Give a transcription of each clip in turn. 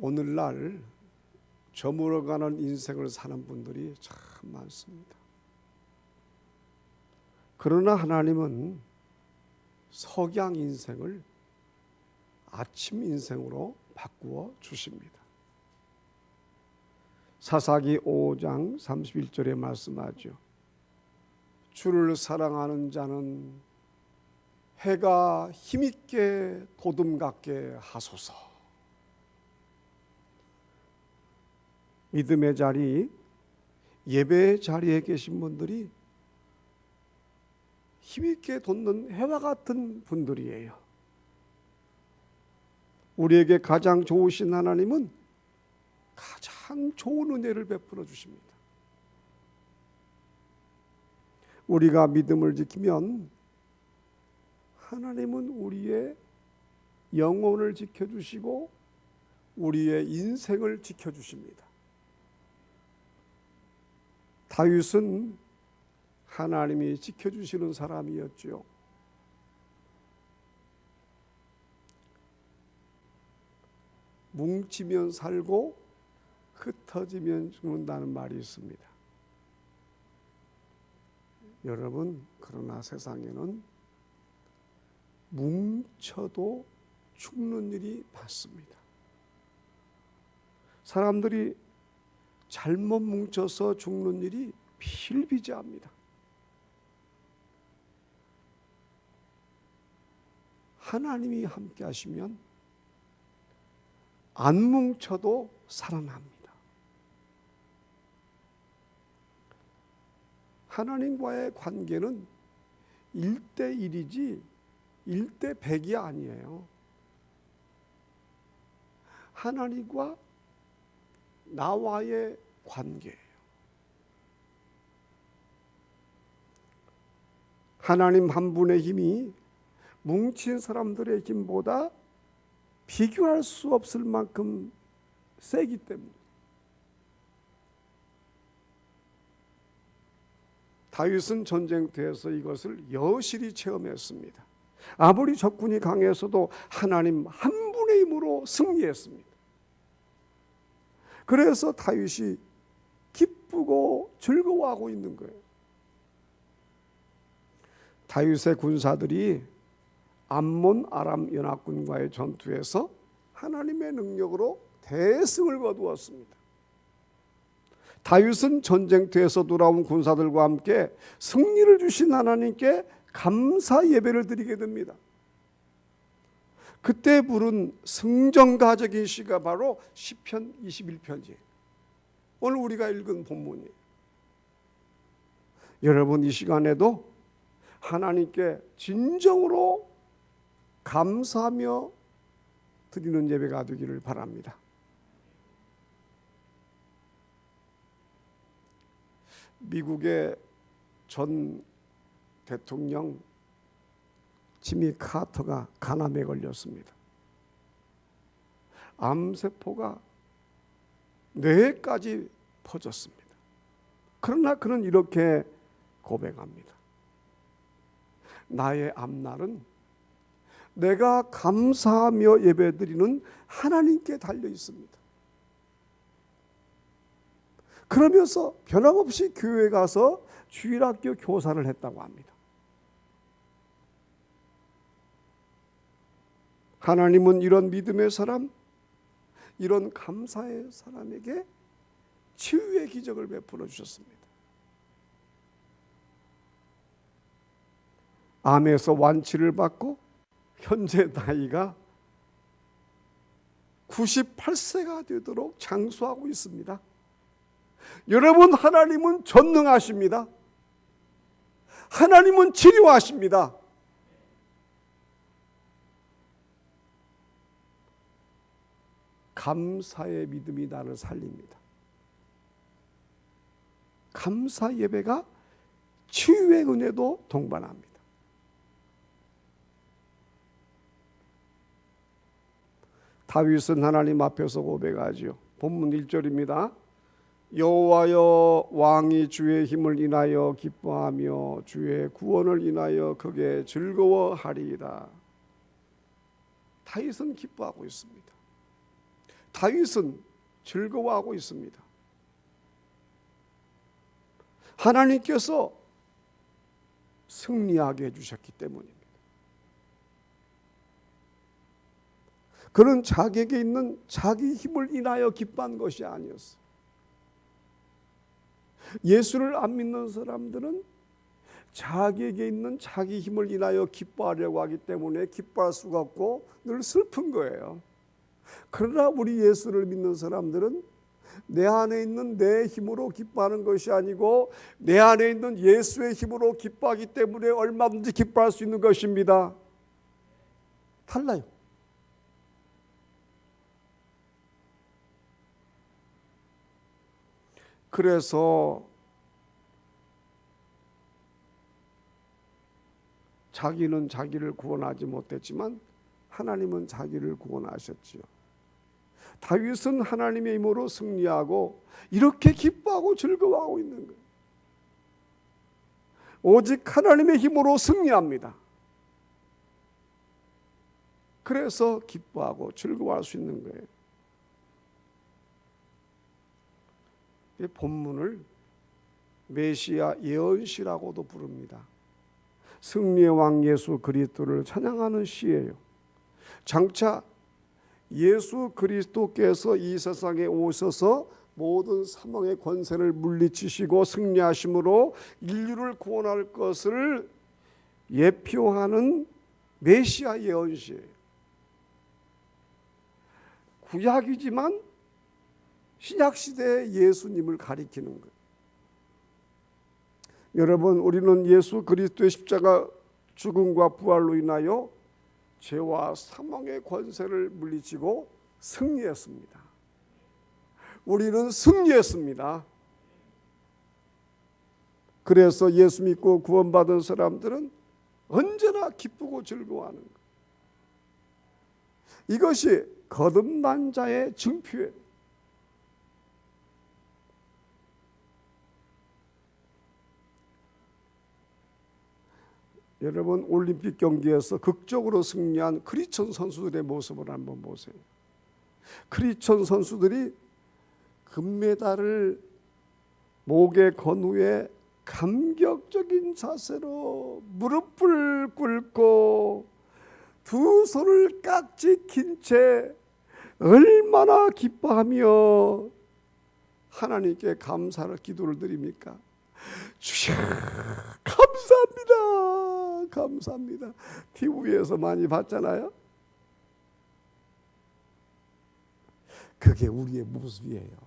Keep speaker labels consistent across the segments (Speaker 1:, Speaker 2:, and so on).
Speaker 1: 오늘날 저물어가는 인생을 사는 분들이 참 많습니다. 그러나 하나님은 석양 인생을 아침 인생으로 바꾸어 주십니다. 사사기 5장 31절에 말씀하죠. 주를 사랑하는 자는 해가 힘있게 도둠 같게 하소서. 믿음의 자리, 예배의 자리에 계신 분들이 힘있게 돋는 해와 같은 분들이에요. 우리에게 가장 좋으신 하나님은 가장 좋은 은혜를 베풀어 주십니다. 우리가 믿음을 지키면 하나님은 우리의 영혼을 지켜주시고 우리의 인생을 지켜주십니다. 다윗은 하나님이 지켜주시는 사람이었지요. 뭉치면 살고 흩어지면 죽는다는 말이 있습니다. 여러분, 그러나 세상에는 뭉쳐도 죽는 일이 많습니다. 사람들이 잘못 뭉쳐서 죽는 일이 비일비재합니다. 하나님이 함께 하시면 안 뭉쳐도 살아납니다. 하나님과의 관계는 1대1이지 1대100이 아니에요. 하나님과 나와의 관계예요. 하나님 한 분의 힘이 뭉친 사람들의 힘보다 비교할 수 없을 만큼 세기 때문에 다윗은 전쟁터에서 이것을 여실히 체험했습니다. 아무리 적군이 강해서도 하나님 한 분의 힘으로 승리했습니다. 그래서 다윗이 기쁘고 즐거워하고 있는 거예요. 다윗의 군사들이 암몬 아람 연합군과의 전투에서 하나님의 능력으로 대승을 거두었습니다. 다윗은 전쟁터에서 돌아온 군사들과 함께 승리를 주신 하나님께 감사 예배를 드리게 됩니다. 그때 부른 승전가적인 시가 바로 시편 21편이에요. 오늘 우리가 읽은 본문이에요. 여러분, 이 시간에도 하나님께 진정으로 감사하며 드리는 예배가 되기를 바랍니다. 미국의 전 대통령 지미 카터가 간암에 걸렸습니다. 암세포가 뇌까지 퍼졌습니다. 그러나 그는 이렇게 고백합니다. 나의 앞날은 내가 감사하며 예배드리는 하나님께 달려 있습니다. 그러면서 변함없이 교회에 가서 주일학교 교사를 했다고 합니다. 하나님은 이런 믿음의 사람, 이런 감사의 사람에게 치유의 기적을 베풀어 주셨습니다. 암에서 완치를 받고 현재 나이가 98세가 되도록 장수하고 있습니다. 여러분, 하나님은 전능하십니다. 하나님은 치료하십니다. 감사의 믿음이 나를 살립니다. 감사 예배가 치유의 은혜도 동반합니다. 다윗은 하나님 앞에서 고백하지요. 본문 1절입니다. 여호와여, 왕이 주의 힘을 인하여 기뻐하며 주의 구원을 인하여 크게 즐거워하리이다. 다윗은 기뻐하고 있습니다. 다윗은 즐거워하고 있습니다. 하나님께서 승리하게 해주셨기 때문입니다. 그는 자기에게 있는 자기 힘을 인하여 기뻐한 것이 아니었어요. 예수를 안 믿는 사람들은 자기에게 있는 자기 힘을 인하여 기뻐하려고 하기 때문에 기뻐할 수가 없고 늘 슬픈 거예요. 그러나 우리 예수를 믿는 사람들은 내 안에 있는 내 힘으로 기뻐하는 것이 아니고 내 안에 있는 예수의 힘으로 기뻐하기 때문에 얼마든지 기뻐할 수 있는 것입니다. 달라요. 그래서 자기는 자기를 구원하지 못했지만 하나님은 자기를 구원하셨지요. 다윗은 하나님의 힘으로 승리하고 이렇게 기뻐하고 즐거워하고 있는 거예요. 오직 하나님의 힘으로 승리합니다. 그래서 기뻐하고 즐거워할 수 있는 거예요. 이 본문을 메시아 예언시라고도 부릅니다. 승리의 왕 예수 그리스도를 찬양하는 시예요. 장차 예수 그리스도께서 이 세상에 오셔서 모든 사망의 권세를 물리치시고 승리하심으로 인류를 구원할 것을 예표하는 메시아 예언시예요. 구약이지만 신약시대의 예수님을 가리키는 거예요. 여러분, 우리는 예수 그리스도의 십자가 죽음과 부활로 인하여 죄와 사망의 권세를 물리치고 승리했습니다. 우리는 승리했습니다. 그래서 예수 믿고 구원받은 사람들은 언제나 기쁘고 즐거워하는 거예요. 이것이 거듭난 자의 증표예요. 여러분, 올림픽 경기에서 극적으로 승리한 크리스천 선수들의 모습을 한번 보세요. 크리스천 선수들이 금메달을 목에 건 후에 감격적인 자세로 무릎을 꿇고 두 손을 깍지 낀 채 얼마나 기뻐하며 하나님께 감사를 기도를 드립니까? 주여 감사합니다. 감사합니다. TV에서 많이 봤잖아요. 그게 우리의 모습이에요.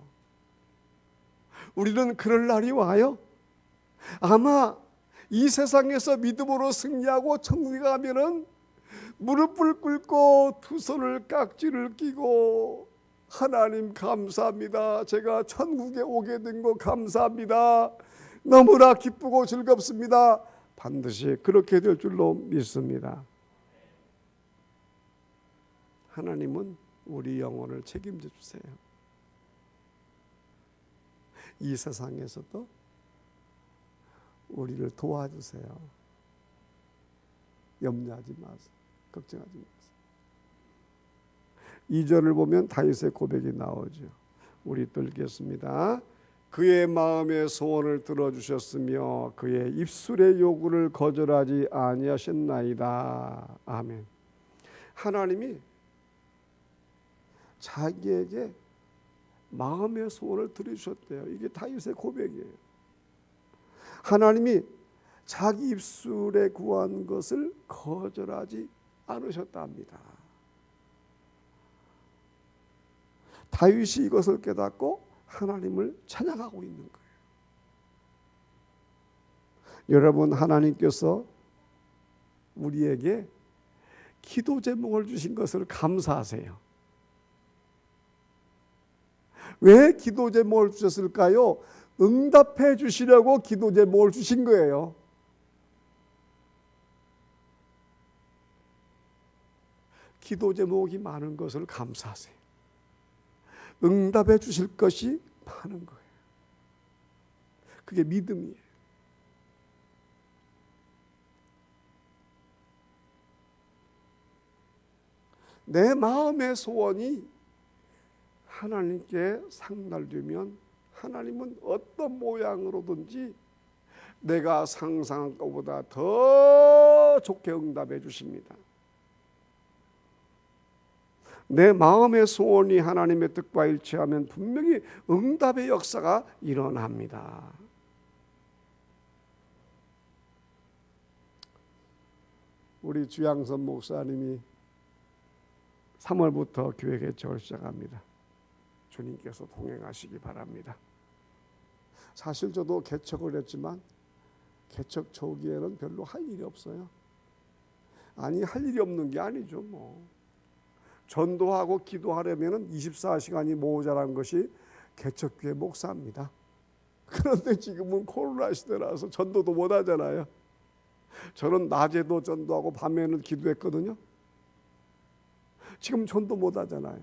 Speaker 1: 우리는 그럴 날이 와요. 아마 이 세상에서 믿음으로 승리하고 천국에 가면은 무릎을 꿇고 두 손을 깍지를 끼고 하나님 감사합니다. 제가 천국에 오게 된 거 감사합니다. 너무나 기쁘고 즐겁습니다. 반드시 그렇게 될 줄로 믿습니다. 하나님은 우리 영혼을 책임져 주세요. 이 세상에서도 우리를 도와주세요. 염려하지 마세요. 걱정하지 마세요. 2절을 보면 다윗의 고백이 나오죠. 우리 또 읽겠습니다. 그의 마음의 소원을 들어주셨으며 그의 입술의 요구를 거절하지 아니하셨나이다. 아멘. 하나님이 자기에게 마음의 소원을 들어주셨대요. 이게 다윗의 고백이에요. 하나님이 자기 입술에 구한 것을 거절하지 않으셨답니다. 다윗이 이것을 깨닫고 하나님을 찬양하고 있는 거예요. 여러분, 하나님께서 우리에게 기도 제목을 주신 것을 감사하세요. 왜 기도 제목을 주셨을까요? 응답해 주시려고 기도 제목을 주신 거예요. 기도 제목이 많은 것을 감사하세요. 응답해 주실 것이 많은 거예요. 그게 믿음이에요. 내 마음의 소원이 하나님께 상달되면 하나님은 어떤 모양으로든지 내가 상상한 것보다 더 좋게 응답해 주십니다. 내 마음의 소원이 하나님의 뜻과 일치하면 분명히 응답의 역사가 일어납니다. 우리 주양선 목사님이 3월부터 교회 개척을 시작합니다. 주님께서 동행하시기 바랍니다. 사실 저도 개척을 했지만 개척 초기에는 별로 할 일이 없어요. 아니, 할 일이 없는 게 아니죠. 전도하고 기도하려면 24시간이 모자란 것이 개척교회 목사입니다. 그런데 지금은 코로나 시대라서 전도도 못 하잖아요. 저는 낮에도 전도하고 밤에는 기도했거든요. 지금 전도 못 하잖아요.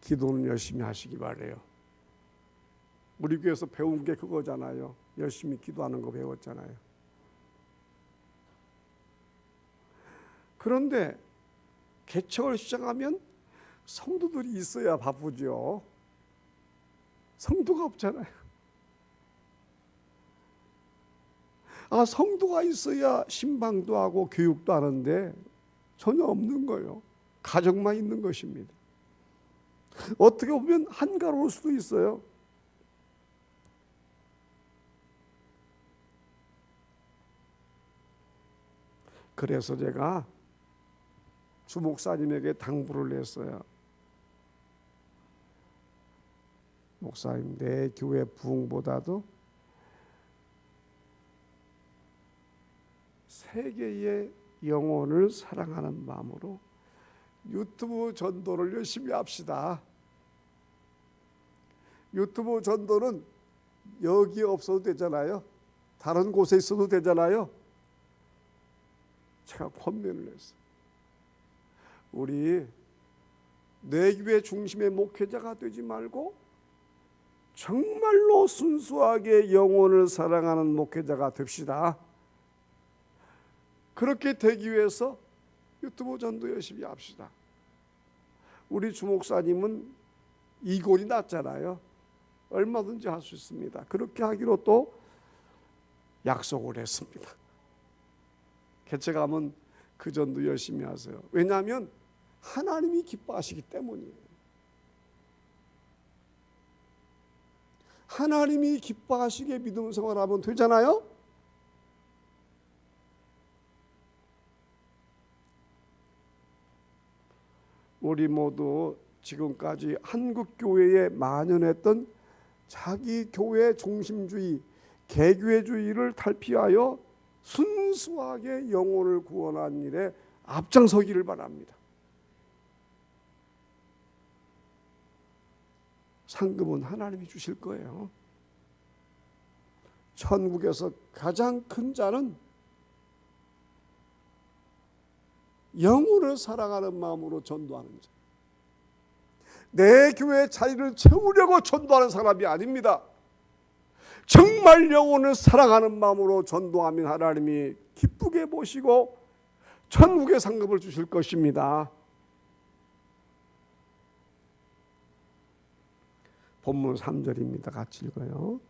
Speaker 1: 기도는 열심히 하시기 바래요. 우리 교회에서 배운 게 그거잖아요. 열심히 기도하는 거 배웠잖아요. 그런데 개척을 시작하면 성도들이 있어야 바쁘죠. 성도가 없잖아요. 성도가 있어야 신방도 하고 교육도 하는데 전혀 없는 거예요. 가정만 있는 것입니다. 어떻게 보면 한가로울 수도 있어요. 그래서 제가 주 목사님에게 당부를 했어요. 목사님, 내 교회 부흥보다도 세계의 영혼을 사랑하는 마음으로 유튜브 전도를 열심히 합시다. 유튜브 전도는 여기에 없어도 되잖아요. 다른 곳에 있어도 되잖아요. 제가 권면을 했어요. 우리 내 교회 중심의 목회자가 되지 말고 정말로 순수하게 영혼을 사랑하는 목회자가 됩시다. 그렇게 되기 위해서 유튜브 전도 열심히 합시다. 우리 주목사님은 이골이 났잖아요. 얼마든지 할 수 있습니다. 그렇게 하기로 또 약속을 했습니다. 개척하면 그 전도 열심히 하세요. 왜냐하면 하나님이 기뻐하시기 때문이에요. 하나님이 기뻐하시게 믿음 생활하면 되잖아요. 우리 모두 지금까지 한국 교회에 만연했던 자기 교회 중심주의, 개교회주의를 탈피하여 순수하게 영혼을 구원한 일에 앞장서기를 바랍니다. 상급은 하나님이 주실 거예요. 천국에서 가장 큰 자는 영혼을 사랑하는 마음으로 전도하는 자. 내 교회 자리를 채우려고 전도하는 사람이 아닙니다. 정말 영혼을 사랑하는 마음으로 전도하면 하나님이 기쁘게 보시고 천국의 상급을 주실 것입니다. 본문 3절입니다. 같이 읽어요.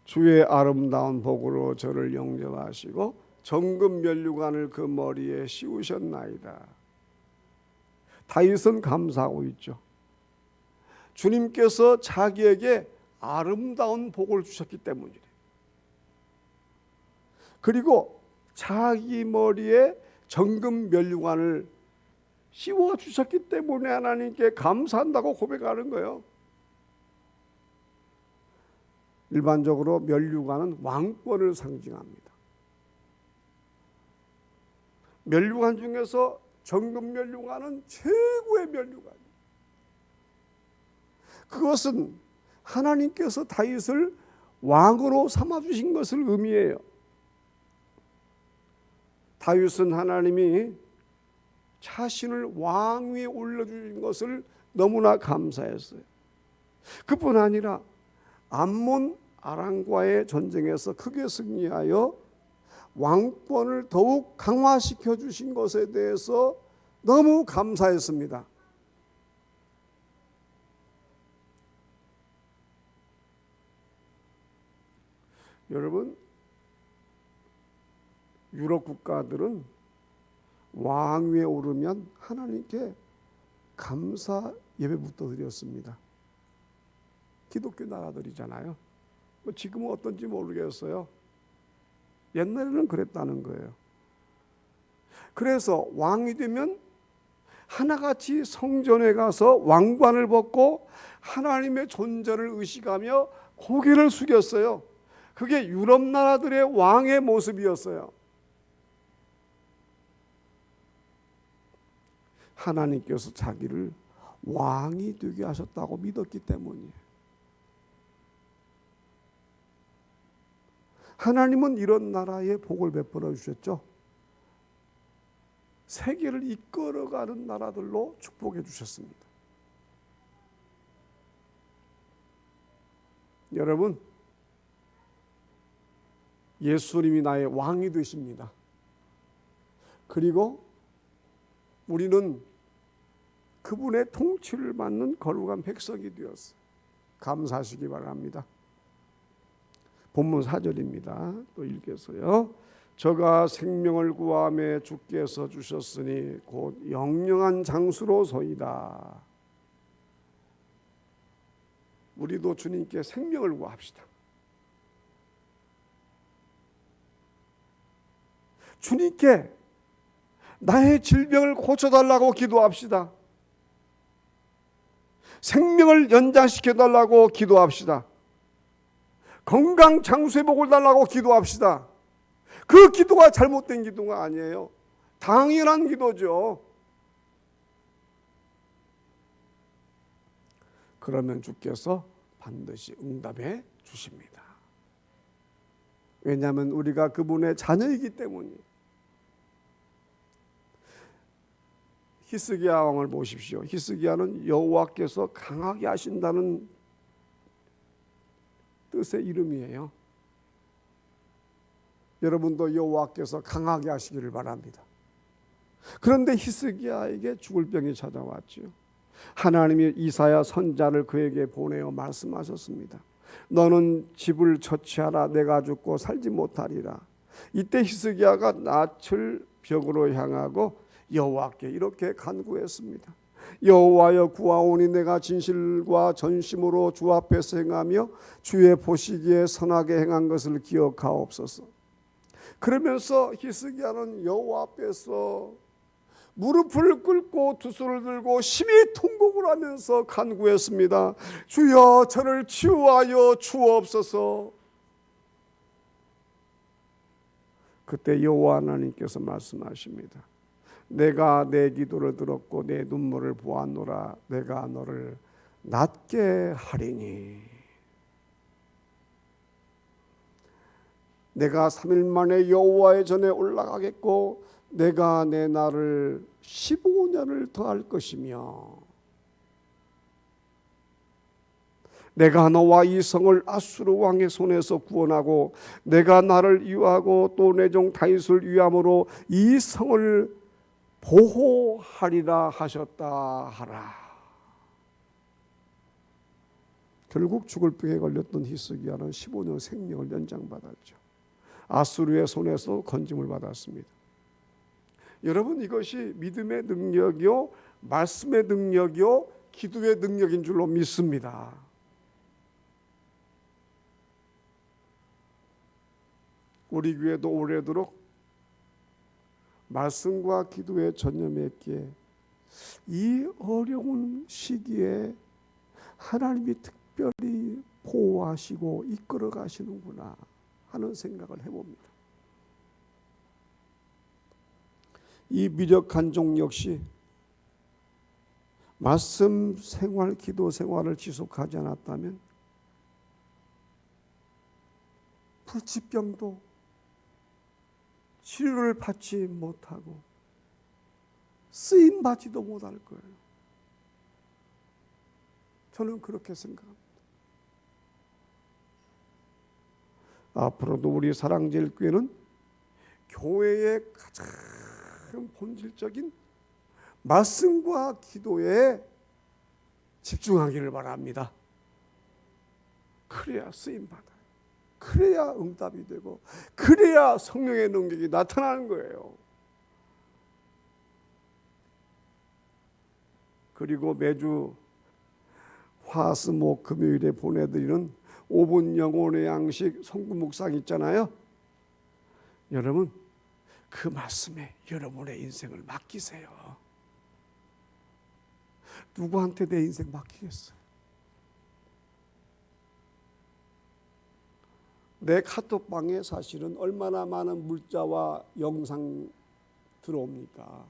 Speaker 1: 주의 아름다운 복으로 저를 영접하시고 정금 면류관을 그 머리에 씌우셨나이다. 다윗은 감사하고 있죠. 주님께서 자기에게 아름다운 복을 주셨기 때문이래. 그리고 자기 머리에 정금 면류관을 씌워 주셨기 때문에 하나님께 감사한다고 고백하는 거예요. 일반적으로 면류관은 왕권을 상징합니다. 면류관 중에서 정금 면류관은 최고의 면류관이에요. 그것은 하나님께서 다윗을 왕으로 삼아주신 것을 의미해요. 다윗은 하나님이 자신을 왕 위에 올려주신 것을 너무나 감사했어요. 그뿐 아니라 암몬 아람과의 전쟁에서 크게 승리하여 왕권을 더욱 강화시켜 주신 것에 대해서 너무 감사했습니다. 여러분, 유럽 국가들은 왕위에 오르면 하나님께 감사 예배부터 드렸습니다. 기독교 나라들이잖아요. 지금은 어떤지 모르겠어요. 옛날에는 그랬다는 거예요. 그래서 왕이 되면 하나같이 성전에 가서 왕관을 벗고 하나님의 존재를 의식하며 고개를 숙였어요. 그게 유럽 나라들의 왕의 모습이었어요. 하나님께서 자기를 왕이 되게 하셨다고 믿었기 때문이에요. 하나님은 이런 나라에 복을 베풀어 주셨죠. 세계를 이끌어가는 나라들로 축복해 주셨습니다. 여러분, 예수님이 나의 왕이 되십니다. 그리고 우리는 그분의 통치를 받는 거룩한 백성이 되었어요. 감사하시기 바랍니다. 본문 4절입니다. 또 읽겠어요. 저가 생명을 구하며 주께서 주셨으니 곧 영영한 장수로소이다. 우리도 주님께 생명을 구합시다. 주님께 나의 질병을 고쳐달라고 기도합시다. 생명을 연장시켜달라고 기도합시다. 건강 장수의 복을 달라고 기도합시다. 그 기도가 잘못된 기도가 아니에요. 당연한 기도죠. 그러면 주께서 반드시 응답해 주십니다. 왜냐하면 우리가 그분의 자녀이기 때문이에요. 히스기야 왕을 보십시오. 히스기야는 여호와께서 강하게 하신다는 뜻의 이름이에요. 여러분도 여호와께서 강하게 하시기를 바랍니다. 그런데 히스기야에게 죽을 병이 찾아왔죠. 하나님이 이사야 선자를 그에게 보내어 말씀하셨습니다. 너는 집을 처치하라. 내가 죽고 살지 못하리라. 이때 히스기야가 낯을 벽으로 향하고 여호와께 이렇게 간구했습니다. 여호와여, 구하오니 내가 진실과 전심으로 주 앞에서 행하며 주의 보시기에 선하게 행한 것을 기억하옵소서. 그러면서 히스기야는 여호와 앞에서 무릎을 꿇고 두 손을 들고 심히 통곡을 하면서 간구했습니다. 주여, 저를 치유하여 주옵소서. 그때 여호와 하나님께서 말씀하십니다. 내가 내 기도를 들었고 내 눈물을 보았노라. 내가 너를 낫게 하리니. 내가 3일 만에 여호와의 전에 올라가겠고 내가 내 날을 15년을 더할 것이며 내가 너와 이 성을 아수르 왕의 손에서 구원하고 내가 나를 위하고 또 내 종 다윗을 위함으로 이 성을 보호하리라 하셨다 하라. 결국 죽을 병에 걸렸던 히스기야는 15년 생명을 연장받았죠. 아수르의 손에서 건짐을 받았습니다. 여러분, 이것이 믿음의 능력이요, 말씀의 능력이요, 기도의 능력인 줄로 믿습니다. 우리 교회도 오래도록 말씀과 기도에 전념했기에 이 어려운 시기에 하나님이 특별히 보호하시고 이끌어 가시는구나 하는 생각을 해봅니다. 이 미력한 종 역시 말씀 생활, 기도 생활을 지속하지 않았다면 불치병도 치료를 받지 못하고 쓰임 받지도 못할 거예요. 저는 그렇게 생각합니다. 앞으로도 우리 사랑제일교회는 교회의 가장 본질적인 말씀과 기도에 집중하기를 바랍니다. 그래야 쓰임 받아요. 그래야 응답이 되고 그래야 성령의 능력이 나타나는 거예요. 그리고 매주 화수목 금요일에 보내드리는 5분 영혼의 양식 성구 묵상 있잖아요. 여러분 그 말씀에 여러분의 인생을 맡기세요. 누구한테 내 인생 맡기겠어요? 내 카톡방에 사실은 얼마나 많은 문자와 영상 들어옵니까?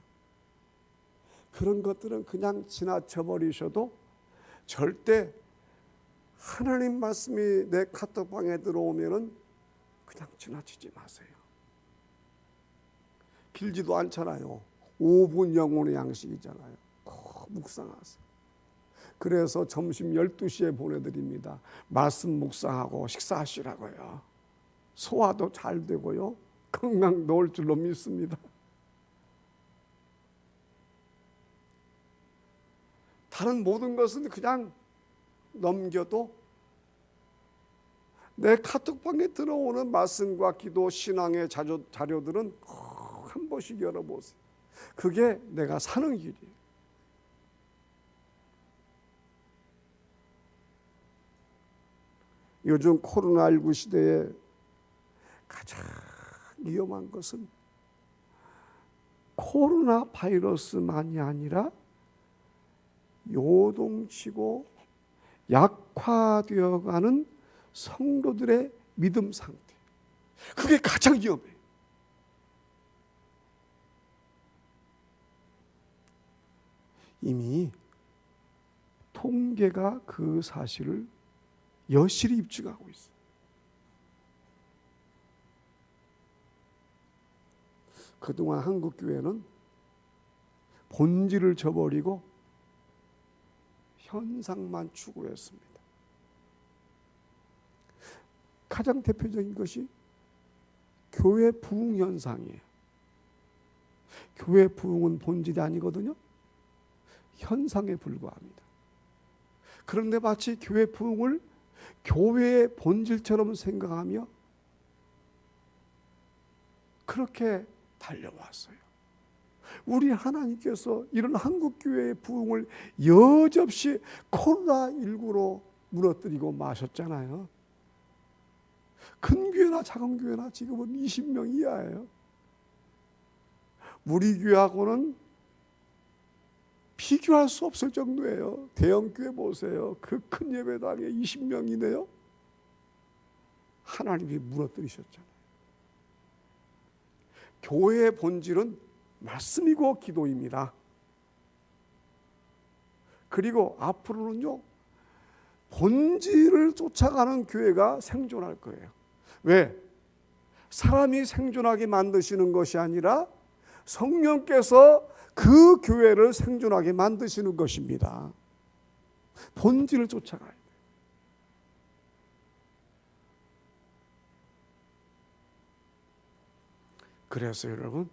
Speaker 1: 그런 것들은 그냥 지나쳐 버리셔도 절대 하나님 말씀이 내 카톡방에 들어오면은 그냥 지나치지 마세요. 길지도 않잖아요. 5분 영혼의 양식이잖아요. 묵상하세요. 그래서 점심 12시에 보내드립니다. 말씀 묵상하고 식사하시라고요. 소화도 잘 되고요. 건강 놓을 줄로 믿습니다. 다른 모든 것은 그냥 넘겨도 내 카톡방에 들어오는 말씀과 기도, 신앙의 자료들은 한 번씩 열어보세요. 그게 내가 사는 길이에요. 요즘 코로나19 시대에 가장 위험한 것은 코로나 바이러스만이 아니라 요동치고 약화되어가는 성도들의 믿음 상태. 그게 가장 위험해요. 이미 통계가 그 사실을 여실히 입증하고 있어요. 그동안 한국교회는 본질을 저버리고 현상만 추구했습니다. 가장 대표적인 것이 교회 부흥 현상이에요. 교회 부흥은 본질이 아니거든요. 현상에 불과합니다. 그런데 마치 교회 부흥을 교회의 본질처럼 생각하며 그렇게 달려왔어요. 우리 하나님께서 이런 한국교회의 부흥을 여지없이 코로나19로 무너뜨리고 마셨잖아요. 큰 교회나 작은 교회나 지금은 20명 이하예요. 우리 교회하고는 비교할 수 없을 정도예요. 대형 교회 보세요. 그 큰 예배당에 20명이네요. 하나님이 무너뜨리셨잖아요. 교회의 본질은 말씀이고 기도입니다. 그리고 앞으로는요, 본질을 쫓아가는 교회가 생존할 거예요. 왜? 사람이 생존하게 만드시는 것이 아니라 성령께서 그 교회를 생존하게 만드시는 것입니다. 본질을 쫓아가야 돼요. 그래서 여러분,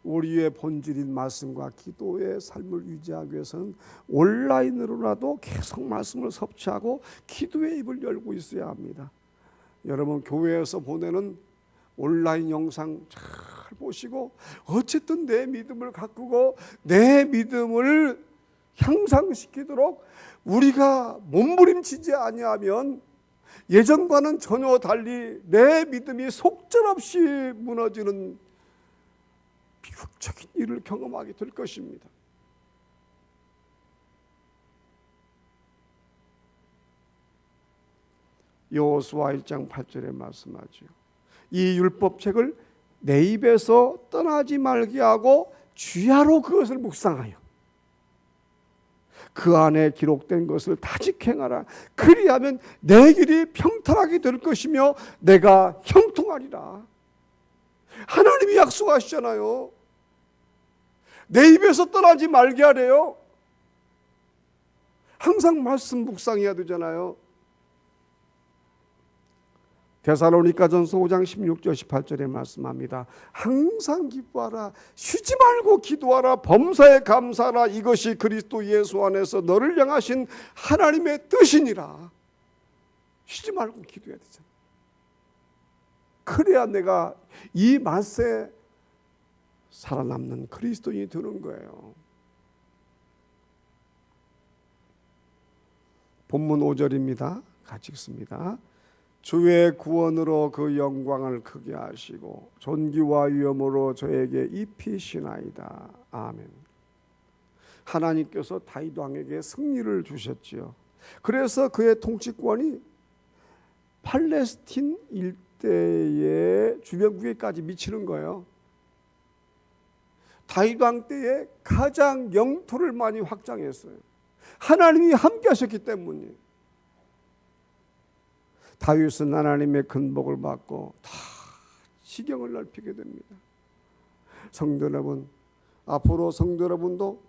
Speaker 1: 우리의 본질인 말씀과 기도의 삶을 유지하기 위해서는 온라인으로라도 계속 말씀을 섭취하고 기도의 입을 열고 있어야 합니다. 여러분, 교회에서 보내는 온라인 영상 잘 보시고 어쨌든 내 믿음을 가꾸고 내 믿음을 향상시키도록 우리가 몸부림치지 아니하면 예전과는 전혀 달리 내 믿음이 속절없이 무너지는 비극적인 일을 경험하게 될 것입니다. 여호수아 1장 8절에 말씀하죠. 이 율법책을 내 입에서 떠나지 말게 하고 주야로 그것을 묵상하여 그 안에 기록된 것을 다직 행하라. 그리하면 내 길이 평탄하게 될 것이며 내가 형통하리라. 하나님이 약속하시잖아요. 내 입에서 떠나지 말게 하래요. 항상 말씀 묵상해야 되잖아요. 데살로니가전서 5장 16절 18절에 말씀합니다. 항상 기뻐하라. 쉬지 말고 기도하라. 범사에 감사하라. 이것이 그리스도 예수 안에서 너를 향하신 하나님의 뜻이니라. 쉬지 말고 기도해야 되잖아. 그래야 내가 이 맛에 살아남는 그리스도인이 되는 거예요. 본문 5절입니다. 같이 읽습니다. 주의 구원으로 그 영광을 크게 하시고 존귀와 위엄으로 저에게 입히시나이다. 아멘. 하나님께서 다윗 왕에게 승리를 주셨지요. 그래서 그의 통치권이 팔레스틴 일대의 주변국에까지 미치는 거예요. 다윗 왕 때에 가장 영토를 많이 확장했어요. 하나님이 함께 하셨기 때문이에요. 다윗은 하나님의 근복을 받고 다 지경을 넓히게 됩니다. 성도 여러분, 앞으로 성도 여러분도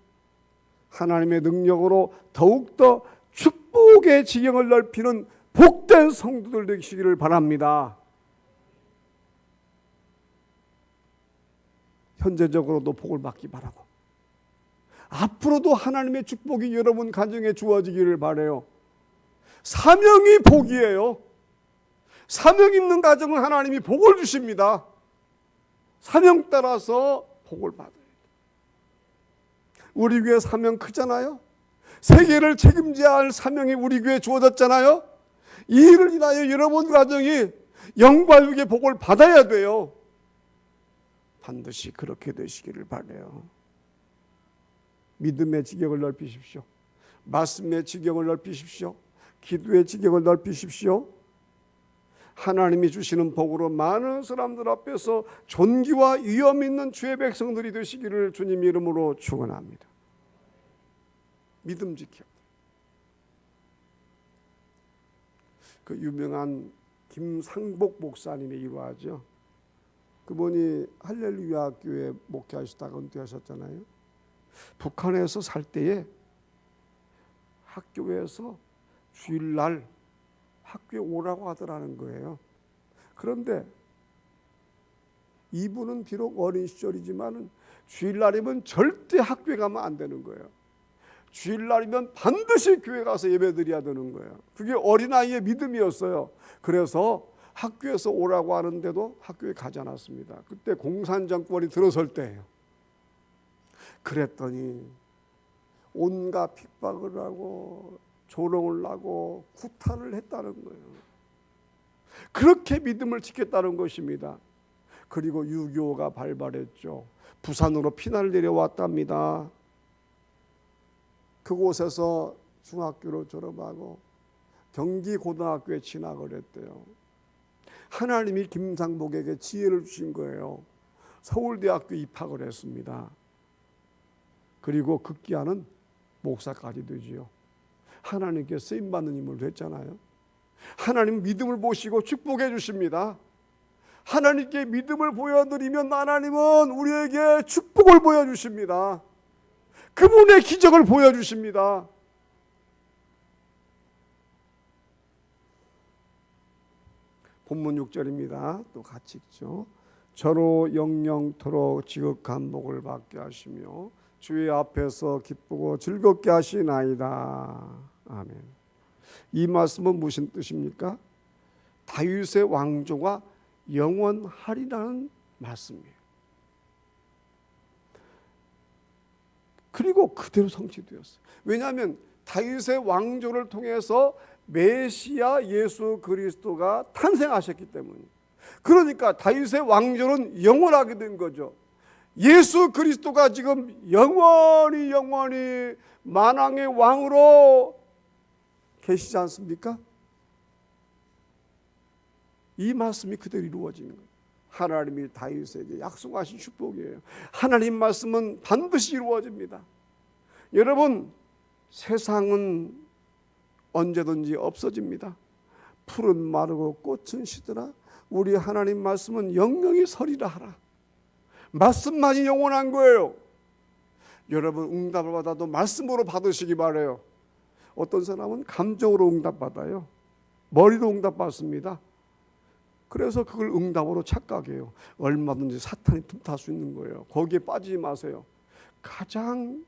Speaker 1: 하나님의 능력으로 더욱더 축복의 지경을 넓히는 복된 성도들 되시기를 바랍니다. 현재적으로도 복을 받기 바라고 앞으로도 하나님의 축복이 여러분 가정에 주어지기를 바라요. 사명이 복이에요. 사명 있는 가정은 하나님이 복을 주십니다. 사명 따라서 복을 받아요. 우리 교회 사명 크잖아요. 세계를 책임져야 할 사명이 우리 교회에 주어졌잖아요. 이 일을 인하여 여러분 가정이 영과 육의 복을 받아야 돼요. 반드시 그렇게 되시기를 바라요. 믿음의 지경을 넓히십시오. 말씀의 지경을 넓히십시오. 기도의 지경을 넓히십시오. 하나님이 주시는 복으로 많은 사람들 앞에서 존귀와 위엄 있는 주의 백성들이 되시기를 주님 이름으로 축원합니다. 믿음 지켜. 그 유명한 김상복 목사님의 일화죠. 그분이 할렐루야 교회 목회하시다가 은퇴하셨잖아요. 북한에서 살 때에 학교에서 주일날 학교에 오라고 하더라는 거예요. 그런데 이분은 비록 어린 시절이지만 주일날이면 절대 학교에 가면 안 되는 거예요. 주일날이면 반드시 교회 가서 예배드려야 되는 거예요. 그게 어린아이의 믿음이었어요. 그래서 학교에서 오라고 하는데도 학교에 가지 않았습니다. 그때 공산정권이 들어설 때예요. 그랬더니 온갖 핍박을 하고 조롱을 하고 구타를 했다는 거예요. 그렇게 믿음을 지켰다는 것입니다. 그리고 6.25가 발발했죠. 부산으로 피난을 내려왔답니다. 그곳에서 중학교를 졸업하고 경기고등학교에 진학을 했대요. 하나님이 김상복에게 지혜를 주신 거예요. 서울대학교 입학을 했습니다. 그리고 급기야는 목사까지 되지요. 하나님께 쓰임받는 인물을 됐잖아요. 하나님 믿음을 보시고 축복해 주십니다. 하나님께 믿음을 보여드리면 하나님은 우리에게 축복을 보여주십니다. 그분의 기적을 보여주십니다. 본문 6절입니다. 또 같이 읽죠. 저로 영영토록 지극한 복을 받게 하시며 주의 앞에서 기쁘고 즐겁게 하시나이다. 아멘. 이 말씀은 무슨 뜻입니까? 다윗의 왕조가 영원하리라는 말씀이에요. 그리고 그대로 성취되었어요. 왜냐하면 다윗의 왕조를 통해서 메시아 예수 그리스도가 탄생하셨기 때문이에요. 그러니까 다윗의 왕조는 영원하게 된 거죠. 예수 그리스도가 지금 영원히 만왕의 왕으로 계시지 않습니까? 이 말씀이 그대로 이루어지는 거예요. 하나님이 다윗에게 약속하신 축복이에요. 하나님 말씀은 반드시 이루어집니다. 여러분, 세상은 언제든지 없어집니다. 풀은 마르고 꽃은 시들아 우리 하나님 말씀은 영영이 서리라 하라. 말씀만이 영원한 거예요. 여러분, 응답을 받아도 말씀으로 받으시기 바라요. 어떤 사람은 감정으로 응답받아요. 머리로 응답받습니다. 그래서 그걸 응답으로 착각해요. 얼마든지 사탄이 틈탈 수 있는 거예요. 거기에 빠지지 마세요. 가장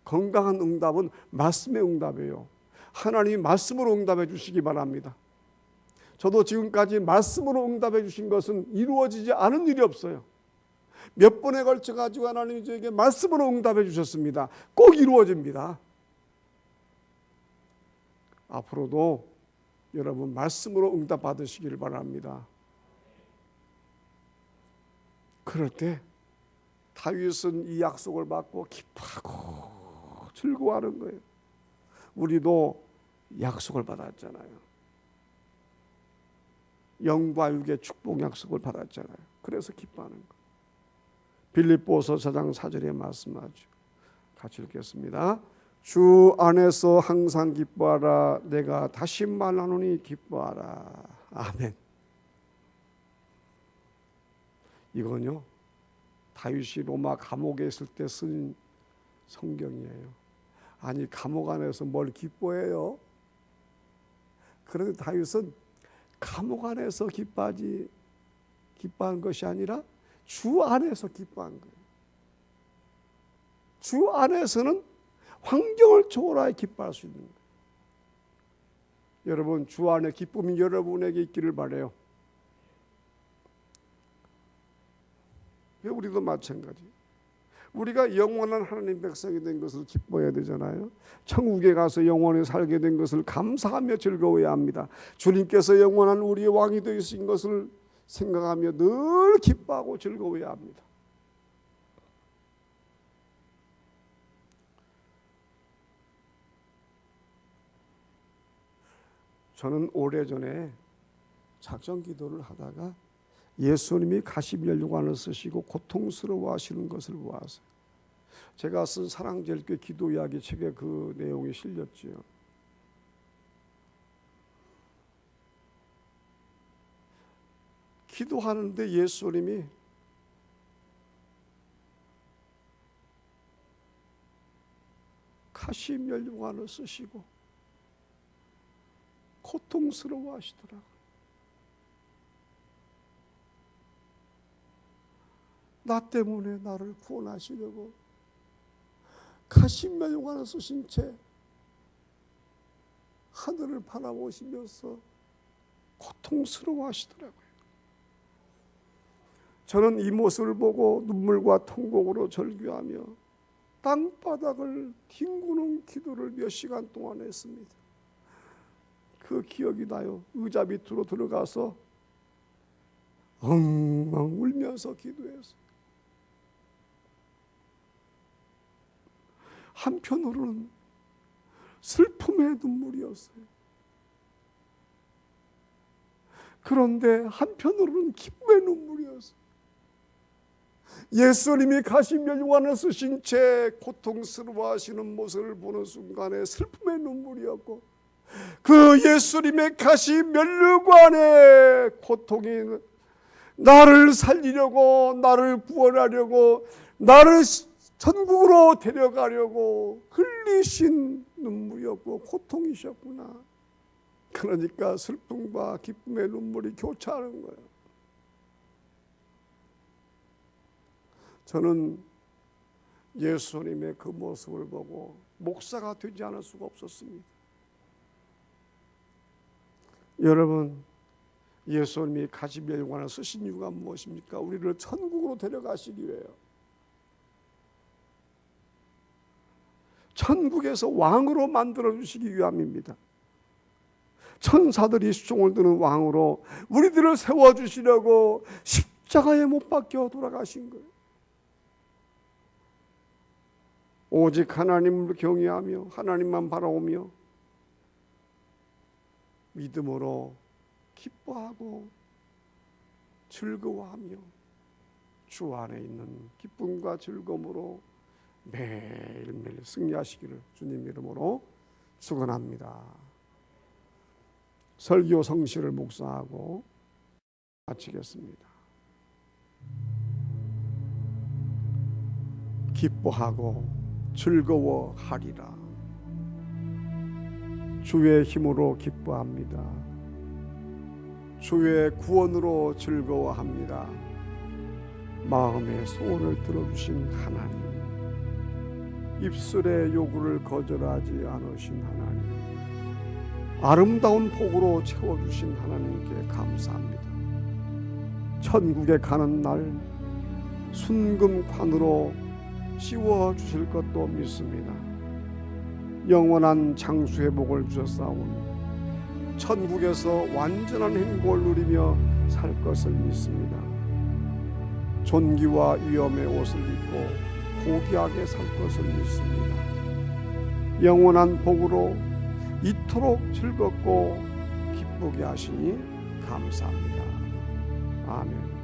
Speaker 1: 건강한 응답은 말씀의 응답이에요. 하나님이 말씀으로 응답해 주시기 바랍니다. 저도 지금까지 말씀으로 응답해 주신 것은 이루어지지 않은 일이 없어요. 몇 번에 걸쳐 가지고 하나님이 저에게 말씀으로 응답해 주셨습니다. 꼭 이루어집니다. 앞으로도 여러분 말씀으로 응답 받으시길 바랍니다. 그럴 때 다윗은 이 약속을 받고 기뻐하고 즐거워하는 거예요. 우리도 약속을 받았잖아요. 영과 육의 축복 약속을 받았잖아요. 그래서 기뻐하는 거예요. 빌립보서 4장 4절에 말씀하죠. 같이 읽겠습니다. 주 안에서 항상 기뻐하라. 내가 다시 말하노니 기뻐하라. 아멘. 이건요, 다윗이 로마 감옥에 있을 때 쓴 성경이에요. 아니, 감옥 안에서 뭘 기뻐해요? 그런데 다윗은 감옥 안에서 기뻐한 것이 아니라 주 안에서 기뻐한 거예요. 주 안에서는 환경을 초월하여 기뻐할 수 있는 거예요. 여러분, 주 안에 기쁨이 여러분에게 있기를 바라요. 우리도 마찬가지. 우리가 영원한 하나님 백성이 된 것을 기뻐해야 되잖아요. 천국에 가서 영원히 살게 된 것을 감사하며 즐거워해야 합니다. 주님께서 영원한 우리의 왕이 되신 것을 생각하며 늘 기뻐하고 즐거워해야 합니다. 저는 오래전에 작전 기도를 하다가 예수님이 가시면류관을 쓰시고 고통스러워하시는 것을 보았어요. 제가 쓴 사랑제일교회 기도 이야기 책에 그 내용이 실렸지요. 기도하는데 예수님이 가시면류관을 쓰시고 고통스러워하시더라고요. 나 때문에 나를 구원하시려고 가시면류관을 쓰신 채 하늘을 바라보시면서 고통스러워하시더라고요. 저는 이 모습을 보고 눈물과 통곡으로 절규하며 땅바닥을 뒹구는 기도를 몇 시간 동안 했습니다. 그 기억이 나요. 의자 밑으로 들어가서 엉엉 울면서 기도했어요. 한편으로는 슬픔의 눈물이었어요. 그런데 한편으로는 기쁨의 눈물이었어요. 예수님이 가시면류관을 쓰신 채 고통스러워하시는 모습을 보는 순간에 슬픔의 눈물이었고, 그 예수님의 가시면류관의 고통이 나를 살리려고, 나를 구원하려고, 나를 천국으로 데려가려고 흘리신 눈물이었고 고통이셨구나. 그러니까 슬픔과 기쁨의 눈물이 교차하는 거예요. 저는 예수님의 그 모습을 보고 목사가 되지 않을 수가 없었습니다. 여러분, 예수님이 가시면류관을 쓰신 이유가 무엇입니까? 우리를 천국으로 데려가시기 위해요. 천국에서 왕으로 만들어 주시기 위함입니다. 천사들이 수종을 드는 왕으로 우리들을 세워주시려고 십자가에 못 박혀 돌아가신 거예요. 오직 하나님을 경외하며 하나님만 바라오며 믿음으로 기뻐하고 즐거워하며 주 안에 있는 기쁨과 즐거움으로 매일매일 승리하시기를 주님 이름으로 축원합니다. 설교 성실을 묵상하고 마치겠습니다. 기뻐하고 즐거워하리라. 주의 힘으로 기뻐합니다. 주의 구원으로 즐거워합니다. 마음의 소원을 들어주신 하나님, 입술의 요구를 거절하지 않으신 하나님, 아름다운 복으로 채워주신 하나님께 감사합니다. 천국에 가는 날 순금관으로 씌워주실 것도 믿습니다. 영원한 장수의 복을 주셨사오니 천국에서 완전한 행복을 누리며 살 것을 믿습니다. 존귀와 위엄의 옷을 입고 고귀하게 살 것을 믿습니다. 영원한 복으로 이토록 즐겁고 기쁘게 하시니 감사합니다. 아멘.